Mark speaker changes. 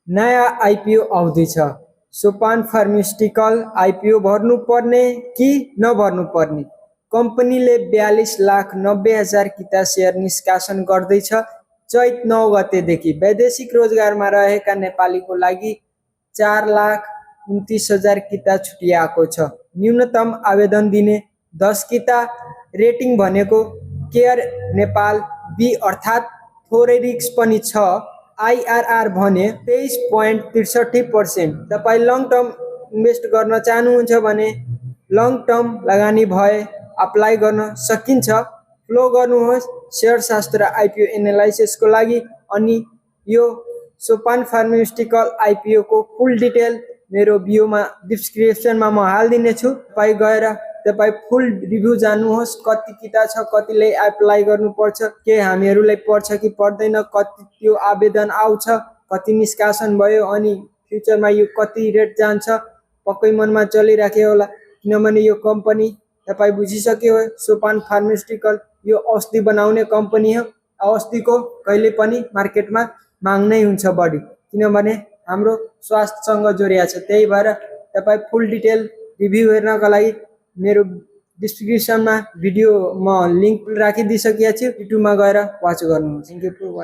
Speaker 1: नयाँ आइपिओ आउँदैछ। सोपान pharmaceutical IPO भर्नुपर्ने कि नभर्नुपर्ने? कम्पनीले 42,90,000 किता सेयर निष्कासन गर्दैछ। चैत 9 गतेदेखि वैदेशिक रोजगारमा रहेका नेपालीको लागि 4,29,000 किता छुट्याएको छ। न्यूनतम आवेदन दिने 10 किता। रेटिङ भनेको केयर नेपाल बी अर्थात् थोरै रिस्क पनि छ। आइआरआर भने 23.63%। तपाईँ लङ टर्म इन्भेस्ट गर्न चाहनुहुन्छ भने लङ टर्म लगानी भए अप्लाई गर्न सकिन्छ। फ्लो गर्नुहोस् शेयरशास्त्र आइपिओ एनालाइसिसको लागि। अनि यो सोपान फार्मास्युटिकल आइपिओ को फुल डिटेल मेरो बियोमा डिस्क्रिप्सनमा म हालिदिने छु। तपाईँ गएर तपाईँ फुल रिभ्यू जान्नुहोस्। कति किता छ, कतिले एप्लाई गर्नुपर्छ, के हामीहरूलाई पर्छ कि पर्दैन, कति त्यो आवेदन आउँछ, कति निष्कासन भयो, अनि फ्युचरमा यो कति रेट जान्छ, पक्कै मनमा चलिराख्यो होला। किनभने यो कम्पनी तपाईँ बुझिसक्यो हो, सोपान फार्मास्युटिकल यो औषधि बनाउने कम्पनी हो। औषधिको कहिले पनि मार्केटमा माग नै हुन्छ बढी, किनभने हाम्रो स्वास्थ्यसँग जोडिया छ। त्यही भएर तपाईँ फुल डिटेल रिभ्यू हेर्नका लागि मेरो डिस्क्रिप्सनमा भिडियो म लिङ्क राखिदिइसकेको छु। युट्युबमा गएर वाच गर्नुहोस्। Thank you for watching.